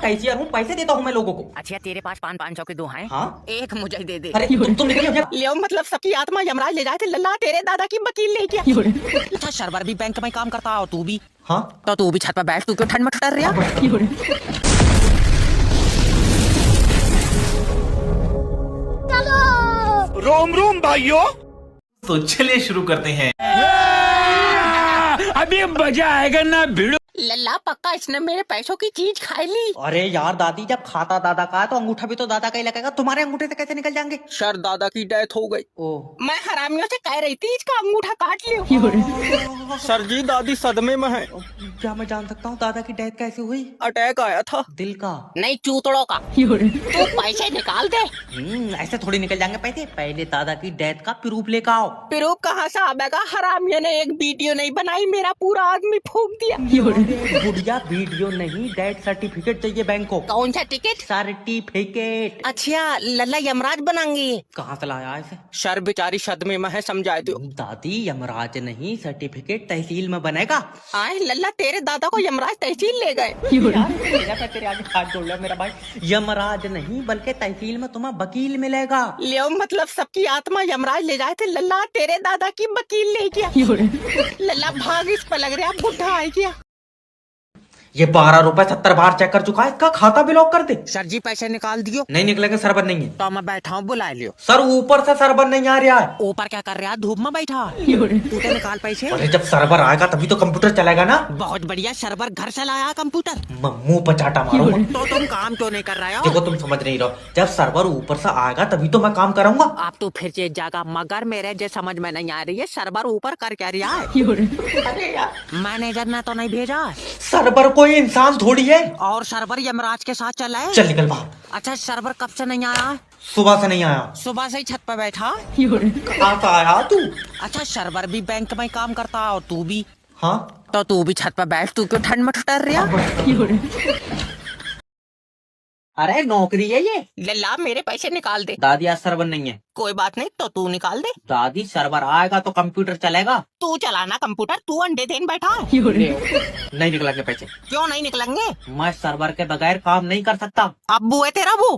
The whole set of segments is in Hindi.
कैशियर हूँ, पैसे देता हूँ मैं लोगों को। अच्छा तेरे पास 500 के दो हैं? हाँ एक मुझे दे दे। अरे तुम निकलिए भैया। ले मतलब सबकी आत्मा यमराज ले जाए थे, लल्ला तेरे दादा की वकील ले गया। अच्छा सरवर भी बैंक में काम करता हो तू भी? हाँ तो तू भी छत पर बैठ, तू क्यों ठंड में ठहर रहा? रोम रोम भाइयों। तो चलिए शुरू करते हैं। अभी मजा आएगा ना भिड़ो। लल्ला पक्का इसने मेरे पैसों की चीज खाई ली। अरे यार दादी, जब खाता दादा का है तो अंगूठा भी तो दादा का ही लगेगा, तुम्हारे अंगूठे से कैसे निकल जाएंगे? सर दादा की डेथ हो गई। ओह मैं हरामियों से कह रही थी इसका अंगूठा काट लियो। सर जी दादी सदमे में है। क्या मैं जान सकता हूँ दादा की डेथ कैसे हुई? अटैक आया था। दिल का? नहीं चूतड़ों का। तू पैसे निकाल दे। ऐसे थोड़ी निकल जाएंगे पैसे। पहले दादा की डेथ का प्रूफ लेकर आओ। प्रूफ कहाँ से आएगा? हरामियों ने एक वीडियो नहीं बनाई, मेरा पूरा आदमी फूक दिया। बुढ़िया वीडियो नहीं, डेथ सर्टिफिकेट चाहिए बैंक को। कौन सा टिकट? सर्टिफिकेट। अच्छा लल्ला यमराज बनाएंगे। कहाँ से लाया इसे? सर बेचारी सदमे में है, समझाए दो। दादी यमराज नहीं, सर्टिफिकेट तहसील में बनेगा। आए लल्ला तेरे दादा को यमराज तहसील ले गए। मैं तेरे आगे हाथ जोड़ लिया मेरा भाई। यमराज नहीं बल्कि तहसील में तुम्हें वकील मिलेगा। ले मतलब सबकी आत्मा यमराज ले जाए थे, लल्ला तेरे दादा की वकील ले गया। लल्ला भाग इस पर लग रहा बुढ़ा आ गया। ये 12 रुपए 70 बार चेक कर चुका है, इसका खाता ब्लॉक कर दे। सर जी पैसे निकाल दियो। नहीं निकलेगा, सर्वर नहीं है। तो मैं बैठा हूँ, बुला लियो। सर ऊपर से सर्वर नहीं आ रहा है। ऊपर क्या कर रहा है? धूप में बैठा। तू तो निकाल पैसे। अरे जब सर्वर आएगा तभी तो कंप्यूटर चलेगा ना। बहुत बढ़िया, सर्वर घर से लाया कंप्यूटर। मुंह पर चाटा मारूंगा। तो तुम काम क्यों नहीं कर रहे हो? देखो तुम समझ नहीं रहो, जब सर्वर ऊपर से आएगा तभी तो मैं काम करूंगा। आप तो फिर ये जागा, मगर मेरे जो समझ में नहीं आ रही है, सर्वर ऊपर कर क्या रहा है? अरे यार मैनेजर ने तो नहीं भेजा। सर्वर कोई इंसान थोड़ी है। और सर्वर यमराज के साथ चला है। चल निकल बाहर। अच्छा सर्वर कब से नहीं आया? सुबह से नहीं आया। सुबह से ही छत पर बैठा। कहाँ से आया तू? अच्छा सर्वर भी बैंक में काम करता है और तू भी? हाँ तो तू भी छत पर बैठ, तू क्यों ठंड में ठहर रहा? अरे नौकरी है ये। लल्ला मेरे पैसे निकाल दे। दादी आज सर्वर नहीं है। कोई बात नहीं, तो तू निकाल दे। दादी सर्वर आएगा तो कंप्यूटर चलेगा। तू चलाना कंप्यूटर, तू अंडे देन बैठा। नहीं निकलेंगे पैसे। क्यों नहीं निकलेंगे? मैं सर्वर के बगैर काम नहीं कर सकता। अब्बू है तेरा वो?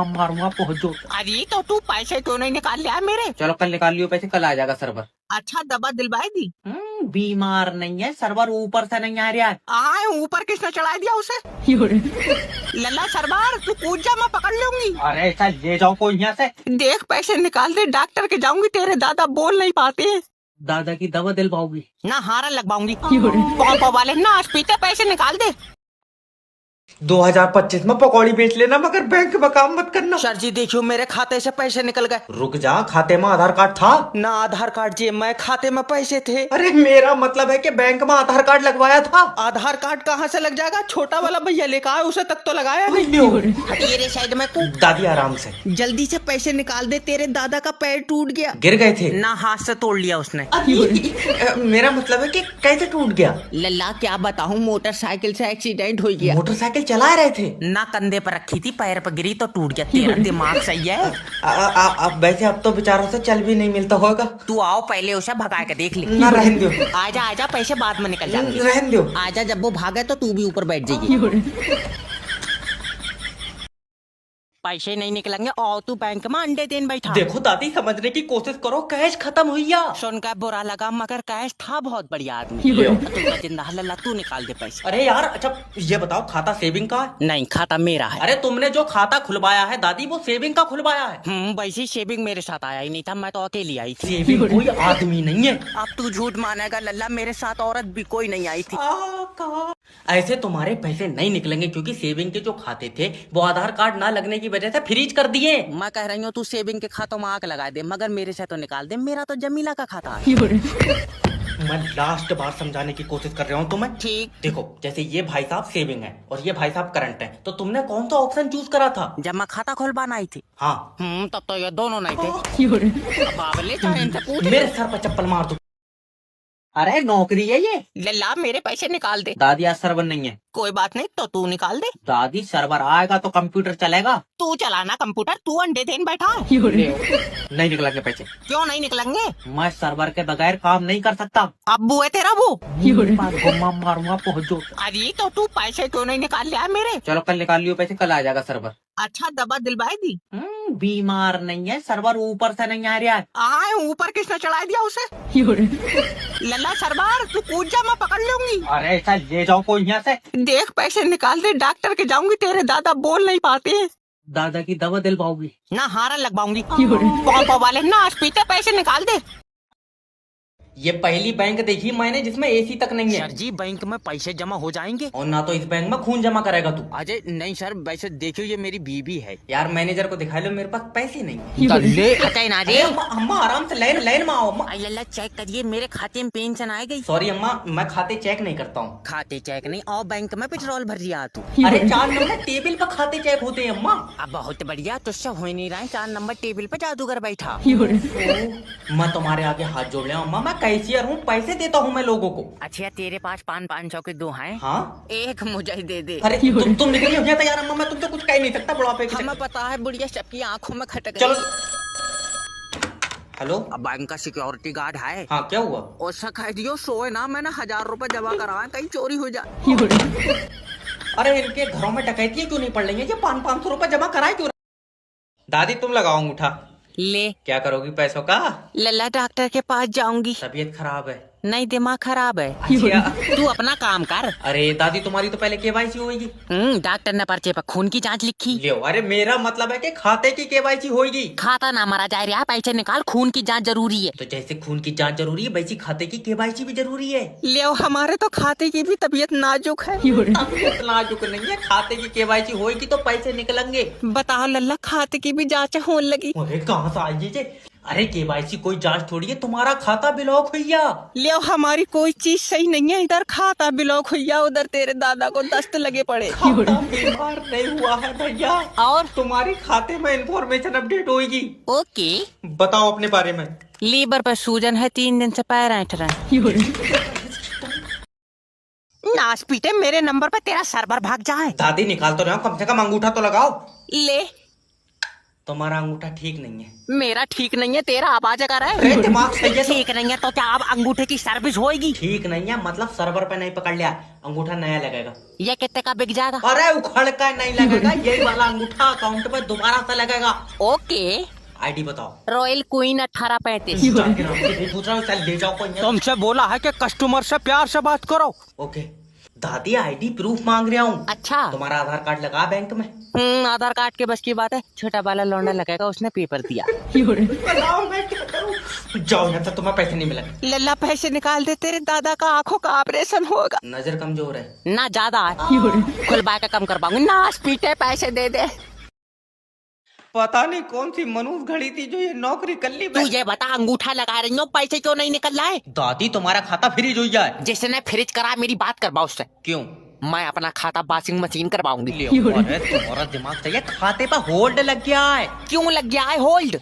मारूंगा पहुंचो। अरे तो तू पैसे क्यों नहीं निकाल लिया मेरे? चलो कल निकाल लियो पैसे, कल आ जाएगा सर्वर। अच्छा दवा दिलवाई दी? बीमार नहीं है, सर्वर ऊपर से नहीं आ रहा है। आए ऊपर किसने चढ़ा दिया उसे? लल्ला सरबार तू कूद जा, मैं पकड़ लूंगी। अरे ऐसा ले जाओ कोई यहाँ से। देख पैसे निकाल दे, डॉक्टर के जाऊंगी, तेरे दादा बोल नहीं पाते हैं। दादा की दवा दिलवाओगी? ना हारा लगवाऊंगी। पॉपो वाले ना पीते, पैसे निकाल दे। 2025 में पकौड़ी बेच लेना, मगर बैंक में काम मत करना। सर जी देखियो मेरे खाते से पैसे निकल गए। रुक जा, खाते में आधार कार्ड था ना? आधार कार्ड जी, मैं खाते में पैसे थे। अरे मेरा मतलब है कि बैंक में आधार कार्ड लगवाया था। आधार कार्ड कहाँ से लग जाएगा? छोटा वाला भैया लेकर आए, उसे तक तो लगाया नहीं। हटिए साइड में को। दादी आराम से। जल्दी से पैसे निकाल दे, तेरे दादा का पैर टूट गया। गिर गए थे? ना हाथ से तोड़ लिया उसने। मेरा मतलब है कि कैसे टूट गया? लल्ला क्या बताऊं, मोटरसाइकिल से एक्सीडेंट हो गया। मोटरसाइकिल चला रहे थे? ना कंधे पर रखी थी, पैर पर गिरी तो टूट गया। तेरा दिमाग सही है? अब वैसे अब तो बेचारों से चल भी नहीं मिलता होगा। तू आओ पहले उसे भगा के देख ले। ना रहने दो। आजा आजा, पैसे बाद में निकल जाएंगे। रहने दो। आजा, जब वो भागे तो तू भी ऊपर बैठ जाएगी। पैसे नहीं निकलेंगे और तू बैंक में अंडे देन बैठा। देखो दादी समझने की कोशिश करो, कैश खत्म हुई या? सुनकर बुरा लगा, मगर कैश था बहुत बढ़िया आदमी। तू जिंदा है लल्ला, तू निकाल दे पैसे। अरे यार अच्छा ये बताओ, खाता सेविंग का है? नहीं, खाता मेरा है। अरे तुमने जो खाता खुलवाया है दादी, वो सेविंग का खुलवाया है? वैसे शेविंग मेरे साथ आया ही नहीं था, मैं तो अकेली आई थी। सेविंग कोई आदमी नहीं है। अब तू झूठ मानेगा लल्ला, मेरे साथ औरत भी कोई नहीं आई थी। ऐसे तुम्हारे पैसे नहीं निकलेंगे, क्योंकि सेविंग के जो खाते थे वो आधार कार्ड ना लगने की वजह से फ्रीज कर दिए। मैं कह रही हूँ तू सेविंग के खातों में आग लगा दे, मगर मेरे से तो निकाल दे, मेरा तो जमीला का खाता है। मैं लास्ट बार समझाने की कोशिश कर रहा हूँ तुम्हें। ठीक। देखो जैसे ये भाई साहब सेविंग है और ये भाई साहब करंट है, तो तुमने कौन सा ऑप्शन चूज करा था? जब मैं खाता खुलवाना आई थी। हाँ तब तो ये दोनों नहीं थे। बाबले चाहे इनसे पूछ। मेरे सर पर चप्पल मार दो। अरे नौकरी है ये। लल्ला मेरे पैसे निकाल दे। दादी आज सर्वर नहीं है। कोई बात नहीं, तो तू निकाल दे। दादी सर्वर आएगा तो कंप्यूटर चलेगा। तू चलाना कंप्यूटर, तू अंडे देन बैठा है। नहीं निकलेंगे पैसे। क्यों नहीं निकलेंगे? मैं सर्वर के बगैर काम नहीं कर सकता। अब्बू है तेरा वो। घुमा मारूंगा पहुंचो। अरे तो तू पैसे क्यों नहीं निकाल लिया मेरे? चलो कल निकाल लियो पैसे, कल आ जाएगा सर्वर। अच्छा दवा दिलवाई दी। बीमार नहीं है, सर्वर ऊपर से नहीं आ रहा है। आए ऊपर किसने चढ़ा दिया उसे? लल्ला सरबार तू कूद जा, मैं पकड़ लूंगी। अरे ऐसा ले जाओ कोई यहाँ से। देख पैसे निकाल दे, डॉक्टर के जाऊंगी, तेरे दादा बोल नहीं पाते हैं। दादा की दवा दिलवाओगी? ना हारा लगवाऊंगी। पॉपो वाले ना पीते, पैसे निकाल दे। ये पहली बैंक देखी मैंने जिसमें एसी तक नहीं है। सर जी बैंक में पैसे जमा हो जाएंगे। और ना तो इस बैंक में खून जमा करेगा तू। अजय नहीं सर, वैसे देखियो ये मेरी बीवी है। यार मैनेजर को दिखा लो, मेरे पास पैसे नहीं है। ले हटाई ना अरे अम्मा आराम से लाइन लाइन में आओ अम्मा। अल्लाह चेक करिए, मेरे खाते में पेंशन आ गई। सॉरी अम्मा, मैं खाते चेक नहीं करता हूँ। खाते चेक नहीं और बैंक में पेट्रोल भर दिया तू। अरे 4 नंबर टेबल पर खाते चेक होते हैं अम्मा। अब बहुत बढ़िया, तुझसे हो ही नहीं रहा है। 4 नंबर टेबल पे जादूगर बैठा। मैं तुम्हारे आगे हाथ जोड़ लिया अम्मा, मैं कैशियर हूँ, पैसे देता हूँ मैं लोगों को। अच्छा तेरे पास 500 के 2 हैं? हाँ एक मुझे दे दे। अरे तुम निकली हो गया यार अम्मा, मैं तुमसे कुछ कह नहीं सकता बुढ़ापे के हमें चक्कर। पता है बुढ़िया सबकी आंखों में खटक चलो गई। हेलो। अब बैंक का सिक्योरिटी गार्ड है। हाँ क्या हुआ? उससे कह दियो सोए ना, मैंने 1000 रुपए जमा कराए, कहीं चोरी हो जाए। अरे इनके घरों में डकैती क्यों नहीं पड़ रही है? ये 500 रुपए जमा कराए क्यों? दादी तुम लगाओ अंगूठा। ले क्या करोगी पैसों का? लल्ला डॉक्टर के पास जाऊंगी। तबीयत खराब है? नहीं दिमाग खराब है। अच्छा। तू अपना काम कर। अरे दादी तुम्हारी तो पहले केवाईसी होगी। डॉक्टर ने पर्चे पर खून की जांच लिखी। ले अरे मेरा मतलब है कि खाते की केवाईसी होगी। खाता ना मारा जाए रहा, पैसे निकाल, खून की जांच जरूरी है। तो जैसे खून की जांच जरूरी है वैसी खाते की केवाईसी भी जरूरी है। ले हमारे तो खाते की भी तबीयत नाजुक है। तबीयत नाजुक नहीं है, खाते की केवाईसी होगी तो पैसे निकलेंगे। बताओ लल्ला, खाते की भी जांच होने लगी। अरे कहाँ से आई ये? अरे केवाईसी कोई जांच थोड़ी है, तुम्हारा खाता ब्लॉक हुआ। ले हमारी कोई चीज सही नहीं है, इधर खाता ब्लॉक हुआ, उधर तेरे दादा को दस्त लगे पड़े। खाता बीमार नहीं हुआ है भैया, और तुम्हारी खाते में इंफॉर्मेशन अपडेट होगी। ओके। बताओ अपने बारे में। लीवर पर सूजन है, 3 दिन से पैर ऐंठ रहे हैं। नाच पीटे, मेरे नंबर पे तेरा सर्वर भाग जाए। दादी निकाल तो रहे हो, कम से कम अंगूठा तो लगाओ। ले तुम्हारा अंगूठा ठीक नहीं है। मेरा ठीक नहीं है, तेरा आवाज कर रहा अरे है। दिमाग सही है तो? ठीक नहीं है तो क्या अब अंगूठे की सर्विस होएगी? ठीक नहीं है मतलब सर्वर पे नहीं पकड़ लिया, अंगूठा नया लगेगा। ये कितने का बिक जाएगा? अरे उखड़ का नहीं लगेगा, यही वाला अंगूठा अकाउंट पे दोबारा से लगेगा। ओके। आईडी बताओ। Royal queen 1835। पूछ रहा हूँ, चल ले जाओ कोई नहीं। तुमसे बोला है कि कस्टमर से प्यार से बात करो। ओके दादी आईडी प्रूफ मांग रहा हूँ। अच्छा। तुम्हारा आधार कार्ड लगा बैंक में? आधार कार्ड के बस की बात है, छोटा वाला लौंडा लगेगा, उसने पेपर दिया। बताओ मैं क्या करूं? जाओ यहाँ से, तुम्हें पैसे नहीं मिलेंगे। लल्ला पैसे निकाल दे, तेरे दादा का आंखों का ऑपरेशन होगा। नजर कमजोर है ना ज्यादा है, खुलवा के कम करवाऊंगी। नाच पीटे, पैसे दे दे। पता नहीं कौन सी मनुष्य घड़ी थी जो ये नौकरी कर ली। तू ये बता, अंगूठा लगा रही हो, पैसे क्यों नहीं निकल रहा है? दादी तुम्हारा खाता फ्रीज हो जाए। जिसने फ्रिज करा, मेरी बात करवाओ उससे। क्यों? मैं अपना खाता वॉशिंग मशीन करवाऊंगी। अरे तुम्हारा दिमाग सही है, खाते पर होल्ड लग गया है। क्यों लग गया है होल्ड?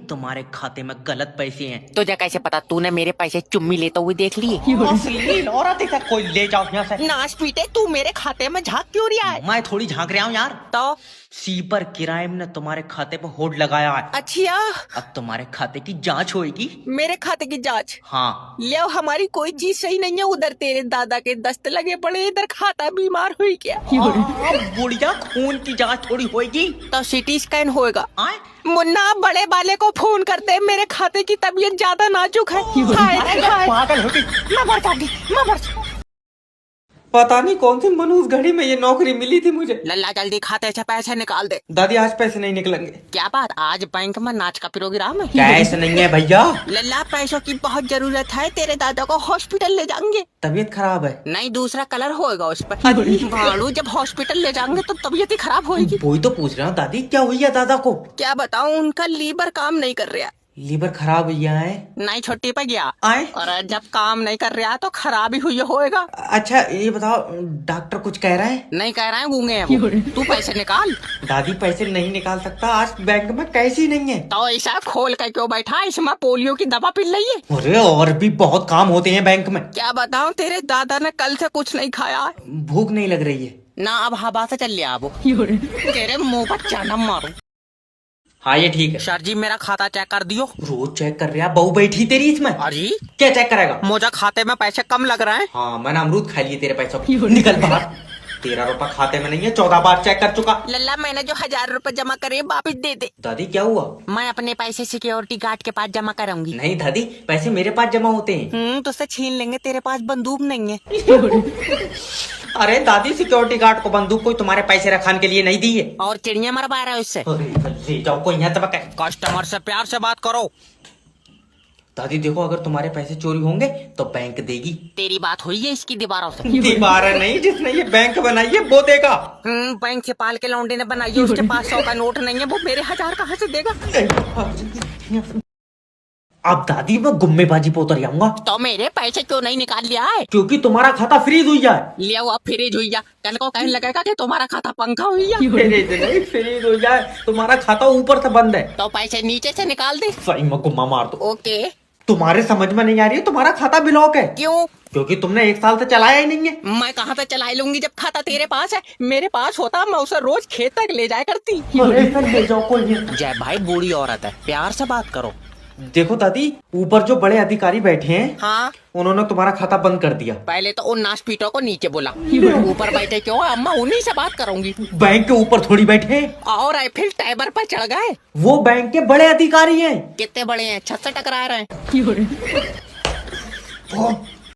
तुम्हारे खाते में गलत पैसे हैं। तुझे कैसे पता? तूने मेरे पैसे चुम्मी लेते हुए देख लिए। अश्लील औरत है क्या? कोई ले जाओ यहाँ से। नाच पीटे, तू मेरे खाते में झांक क्यों रहा है? मैं थोड़ी झांक रहा हूँ यार। तो सीपर क्राइम ने तुम्हारे खाते पर होल्ड लगाया है। अच्छा, अब तुम्हारे खाते की जांच होगी। मेरे खाते की जांच? हाँ। ले हमारी कोई चीज सही नहीं है, उधर तेरे दादा के दस्त लगे पड़े, इधर खाता बीमार हुई क्या? बुढ़िया खून की जांच थोड़ी होगी। तो सिटी स्कैन होएगा। आए? मुन्ना बड़े वाले को फोन कर दे, मेरे खाते की तबीयत ज्यादा नाजुक है। हाय, हाय। पागल होगी। मैं मर जाऊंगी, मैं मर जाऊंगी। पता नहीं कौन सी मनुष्य घड़ी में ये नौकरी मिली थी मुझे। लल्ला जल्दी खाते से पैसे निकाल दे। दादी आज पैसे नहीं निकलेंगे। क्या बात, आज बैंक में नाच का प्रोग्राम है? कैश नहीं है भैया। लल्ला पैसों की बहुत जरूरत है, तेरे दादा को हॉस्पिटल ले जाएंगे। तबीयत खराब है? नहीं, दूसरा कलर होएगा उस पर। भाड़ू, जब हॉस्पिटल ले जाएंगे तो तबीयत ही खराब होगी। वही तो पूछ रहा हूँ दादी, क्या हुई है दादा को? क्या बताऊं, उनका लीवर काम नहीं कर रहा। लीवर खराब हुआ है। नहीं छुट्टी पे गया आए? और जब काम नहीं कर रहा तो खराब ही हुई होएगा। अच्छा ये बताओ, डॉक्टर कुछ कह रहा है? नहीं कह रहे हैं, गूंगे हैं वो। तू पैसे निकाल। दादी पैसे नहीं निकाल सकता, आज बैंक में कैश ही नहीं है। तो ऐसा खोल कर क्यों बैठा है? इसमें पोलियो की दवा पिल रही है। अरे और भी बहुत काम होते हैं बैंक में। क्या बताऊं, तेरे दादा ने कल से कुछ नहीं खाया है। भूख नहीं लग रही है ना अब हवा से चल लिया वो। तेरे मुंह पर चाना मारू। हाँ ये ठीक है। सर जी मेरा खाता चेक कर दियो। रोज चेक कर रहा, बहू बैठी तेरी इसमें। अरे क्या चेक करेगा? मुझे खाते में पैसे कम लग रहे हैं। हाँ मैंने अमरूद खा लिए तेरे पैसों के। निकल बाहर। 13 रुपया खाते में नहीं है, 14 बार चेक कर चुका। लल्ला मैंने जो 1000 रुपए जमा करे वापिस दे दे। दादी क्या हुआ? मैं अपने पैसे सिक्योरिटी गार्ड के पास जमा कराऊंगी। नहीं दादी, पैसे मेरे पास जमा होते हैं। तो उससे छीन लेंगे, तेरे पास बंदूक नहीं है। अरे दादी, सिक्योरिटी गार्ड को बंदूक कोई तुम्हारे पैसे रखाने के लिए नहीं दी है। और चिड़िया मरवा रहा है उससे। अरे ले जाओ कोई यहाँ तबक है। कस्टमर से प्यार से बात करो। दादी देखो, अगर तुम्हारे पैसे चोरी होंगे तो बैंक देगी। तेरी बात हुई है इसकी दीवारों से? दीवार नहीं, जिसने ये बैंक बनाई है वो देगा। बैंक से पाल के लौंडे ने बनाई है, उसके पास 100 का नोट नहीं है, वो मेरे 1000 कहाँ से देगा? अब दादी मैं गुम्मेबाजी पे उतर जाऊंगा। तो मेरे पैसे क्यों नहीं निकाल लिया है? क्योंकि तुम्हारा खाता फ्रीज हुई जाए। लिया हुआ फ्रीज हुई जा, कल को कहने लगेगा कि तुम्हारा खाता पंखा हुई जा। फ्रीज हो जाए, तुम्हारा खाता ऊपर से बंद है। तो पैसे नीचे से निकाल दे। सही में गुम्मा मार दो। ओके। तुम्हारे समझ में नहीं आ रही है, तुम्हारा खाता ब्लॉक है। क्यों? क्योंकि तुमने 1 साल से चलाया ही नहीं है। मैं कहाँ से चला लूंगी जब खाता तेरे पास है? मेरे पास होता मैं उसे रोज खेत तक ले जाया करती। ले जाओ कोई नहीं। जय भाई बूढ़ी औरत है, प्यार से बात करो। देखो दादी, ऊपर जो बड़े अधिकारी बैठे हैं, हाँ उन्होंने तुम्हारा खाता बंद कर दिया। पहले तो उन नाशपीटों को नीचे बोला। ऊपर बैठे क्यों? अम्मा उन्हीं से बात करूंगी। बैंक के ऊपर थोड़ी बैठे हैं। और आईफिल टावर पर चढ़ गए। वो बैंक के बड़े अधिकारी हैं। कितने बड़े हैं? छत से टकरा रहे हैं।